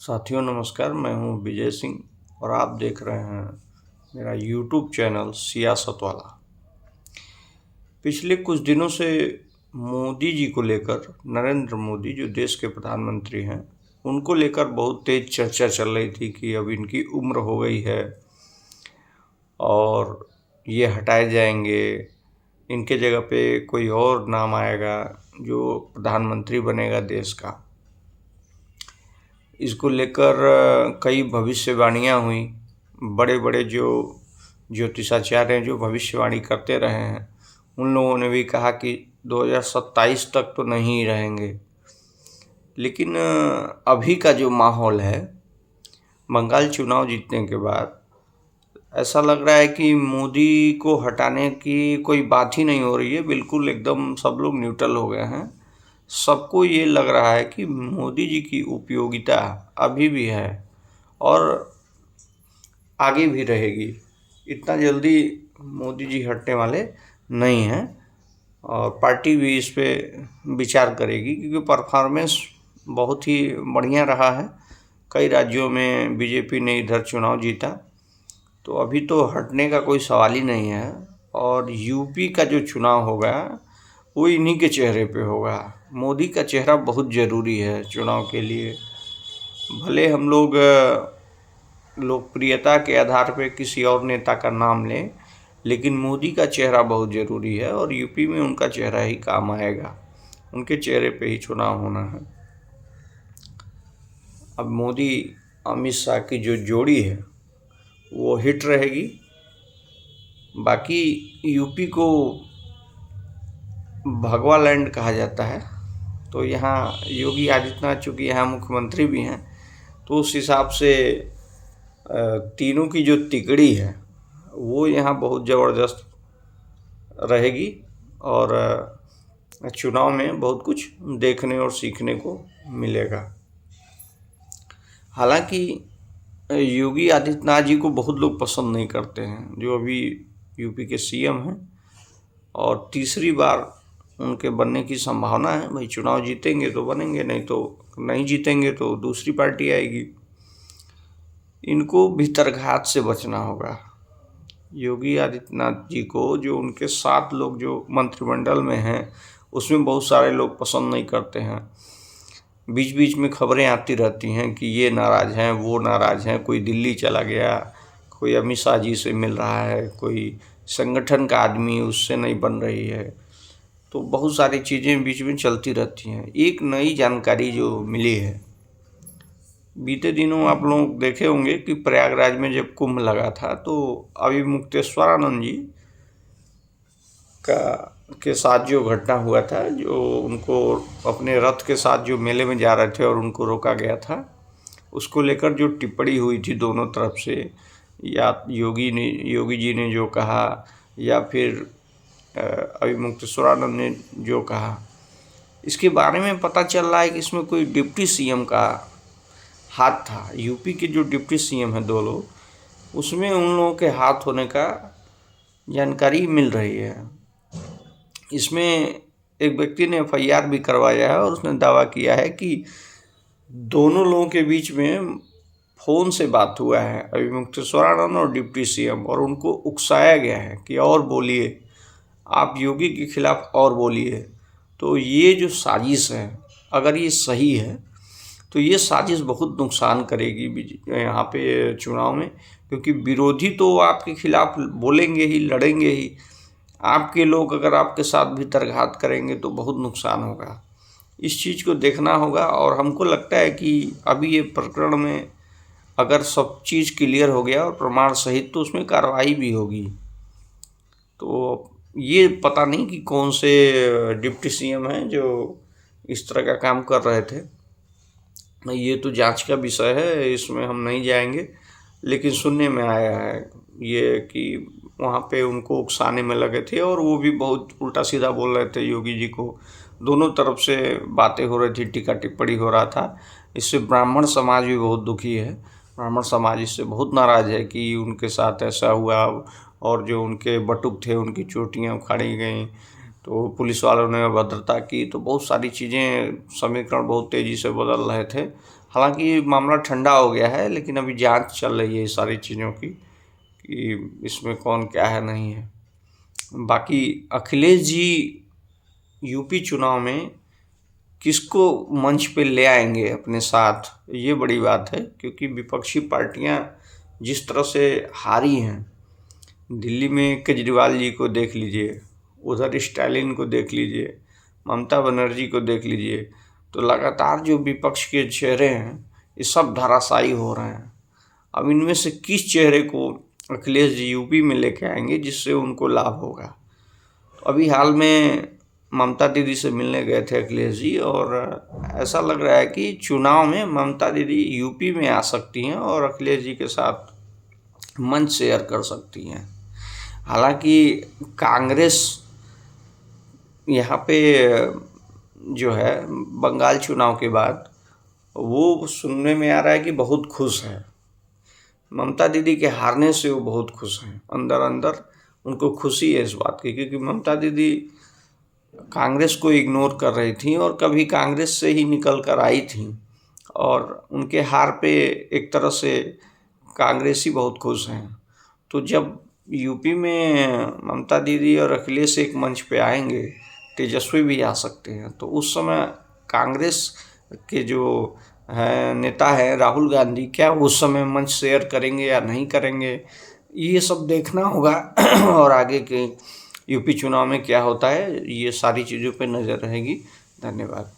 साथियों नमस्कार, मैं हूं विजय सिंह और आप देख रहे हैं मेरा यूट्यूब चैनल सियासत वाला। पिछले कुछ दिनों से मोदी जी को लेकर, नरेंद्र मोदी जो देश के प्रधानमंत्री हैं, उनको लेकर बहुत तेज चर्चा चल रही थी कि अब इनकी उम्र हो गई है और ये हटाए जाएंगे, इनके जगह पे कोई और नाम आएगा जो प्रधानमंत्री बनेगा देश का। इसको लेकर कई भविष्यवाणियाँ हुई। बड़े बड़े जो ज्योतिषाचार्य हैं, जो भविष्यवाणी करते रहे हैं, उन लोगों ने भी कहा कि 2027 तक तो नहीं रहेंगे। लेकिन अभी का जो माहौल है, बंगाल चुनाव जीतने के बाद ऐसा लग रहा है कि मोदी को हटाने की कोई बात ही नहीं हो रही है। बिल्कुल एकदम सब लोग न्यूट्रल हो गए हैं। सबको ये लग रहा है कि मोदी जी की उपयोगिता अभी भी है और आगे भी रहेगी। इतना जल्दी मोदी जी हटने वाले नहीं हैं और पार्टी भी इस पे विचार करेगी, क्योंकि परफॉर्मेंस बहुत ही बढ़िया रहा है। कई राज्यों में बीजेपी ने इधर चुनाव जीता, तो अभी तो हटने का कोई सवाल ही नहीं है। और यूपी का जो चुनाव होगा वो इन्हीं के चेहरे पे होगा। मोदी का चेहरा बहुत ज़रूरी है चुनाव के लिए। भले हम लोग लोकप्रियता के आधार पे किसी और नेता का नाम लें, लेकिन मोदी का चेहरा बहुत ज़रूरी है और यूपी में उनका चेहरा ही काम आएगा। उनके चेहरे पे ही चुनाव होना है। अब मोदी अमित शाह की जो जोड़ी है वो हिट रहेगी। बाकी यूपी को भगवा लैंड कहा जाता है, तो यहाँ योगी आदित्यनाथ चूँकि यहाँ मुख्यमंत्री भी हैं, तो उस हिसाब से तीनों की जो तिकड़ी है वो यहाँ बहुत ज़बरदस्त रहेगी और चुनाव में बहुत कुछ देखने और सीखने को मिलेगा। हालांकि योगी आदित्यनाथ जी को बहुत लोग पसंद नहीं करते हैं, जो अभी यूपी के सीएम हैं, और तीसरी बार उनके बनने की संभावना है। भाई चुनाव जीतेंगे तो बनेंगे, नहीं तो नहीं जीतेंगे तो दूसरी पार्टी आएगी। इनको भीतरघात से बचना होगा। योगी आदित्यनाथ जी को जो उनके 7 लोग जो मंत्रिमंडल में हैं, उसमें बहुत सारे लोग पसंद नहीं करते हैं। बीच बीच में खबरें आती रहती हैं कि ये नाराज़ हैं, वो नाराज़ हैं, कोई दिल्ली चला गया, कोई अमित शाह जी से मिल रहा है, कोई संगठन का आदमी उससे नहीं बन रही है। तो बहुत सारी चीज़ें बीच में चलती रहती हैं। एक नई जानकारी जो मिली है, बीते दिनों आप लोग देखे होंगे कि प्रयागराज में जब कुंभ लगा था, तो अभी मुक्तेश्वरानंद जी के साथ जो घटना हुआ था, जो उनको अपने रथ के साथ जो मेले में जा रहे थे और उनको रोका गया था, उसको लेकर जो टिप्पणी हुई थी दोनों तरफ से, या योगी जी ने जो कहा या फिर अभी मुक्तेश्वरानंद ने जो कहा, इसके बारे में पता चल रहा है कि इसमें कोई डिप्टी सीएम का हाथ था। यूपी के जो डिप्टी सीएम हैं 2 लोग, उसमें उन लोगों के हाथ होने का जानकारी मिल रही है। इसमें एक व्यक्ति ने एफआईआर भी करवाया है और उसने दावा किया है कि दोनों लोगों के बीच में फ़ोन से बात हुआ है, अभी मुक्तेश्वरानंद और डिप्टी सीएम, और उनको उकसाया गया है कि और बोलिए, आप योगी के खिलाफ और बोलिए। तो ये जो साजिश है, अगर ये सही है तो ये साजिश बहुत नुकसान करेगी यहाँ पे चुनाव में, क्योंकि विरोधी तो आपके खिलाफ बोलेंगे ही, लड़ेंगे ही। आपके लोग अगर आपके साथ भीतरघात करेंगे तो बहुत नुकसान होगा। इस चीज़ को देखना होगा और हमको लगता है कि अभी ये प्रकरण में अगर सब चीज़ क्लियर हो गया और प्रमाण सहित, तो उसमें कार्रवाई भी होगी। तो ये पता नहीं कि कौन से डिप्टी सीएम हैं जो इस तरह का काम कर रहे थे। ये तो जांच का विषय है, इसमें हम नहीं जाएंगे, लेकिन सुनने में आया है ये कि वहाँ पे उनको उकसाने में लगे थे और वो भी बहुत उल्टा सीधा बोल रहे थे योगी जी को। दोनों तरफ से बातें हो रही थी, टीका टिप्पणी हो रहा था। इससे ब्राह्मण समाज भी बहुत दुखी है। ब्राह्मण समाज इससे बहुत नाराज़ है कि उनके साथ ऐसा हुआ, और जो उनके बटुक थे उनकी चोटियाँ उखाड़ी गईं, तो पुलिस वालों ने अभद्रता की। तो बहुत सारी चीज़ें, समीकरण बहुत तेज़ी से बदल रहे थे। हालांकि मामला ठंडा हो गया है, लेकिन अभी जांच चल रही है इस सारी चीज़ों की कि इसमें कौन क्या है नहीं है। बाकी अखिलेश जी यूपी चुनाव में किसको मंच पे ले आएंगे अपने साथ, ये बड़ी बात है, क्योंकि विपक्षी पार्टियां जिस तरह से हारी हैं, दिल्ली में केजरीवाल जी को देख लीजिए, उधर स्टालिन को देख लीजिए, ममता बनर्जी को देख लीजिए, तो लगातार जो विपक्ष के चेहरे हैं ये सब धराशायी हो रहे हैं। अब इनमें से किस चेहरे को अखिलेश जी यूपी में लेके आएंगे जिससे उनको लाभ होगा। तो अभी हाल में ममता दीदी से मिलने गए थे अखिलेश जी, और ऐसा लग रहा है कि चुनाव में ममता दीदी यूपी में आ सकती हैं और अखिलेश जी के साथ मंच शेयर कर सकती हैं। हालांकि कांग्रेस यहाँ पे जो है बंगाल चुनाव के बाद वो सुनने में आ रहा है कि बहुत खुश है। ममता दीदी के हारने से वो बहुत खुश हैं, अंदर अंदर उनको खुशी है इस बात की, क्योंकि ममता दीदी कांग्रेस को इग्नोर कर रही थी और कभी कांग्रेस से ही निकल कर आई थी, और उनके हार पे एक तरह से कांग्रेसी बहुत खुश हैं। तो जब यूपी में ममता दीदी और अखिलेश एक मंच पे आएंगे, तेजस्वी भी आ सकते हैं, तो उस समय कांग्रेस के जो हैं नेता हैं राहुल गांधी, क्या उस समय मंच शेयर करेंगे या नहीं करेंगे, ये सब देखना होगा। और आगे के यूपी चुनाव में क्या होता है, ये सारी चीज़ों पे नज़र रहेगी। धन्यवाद।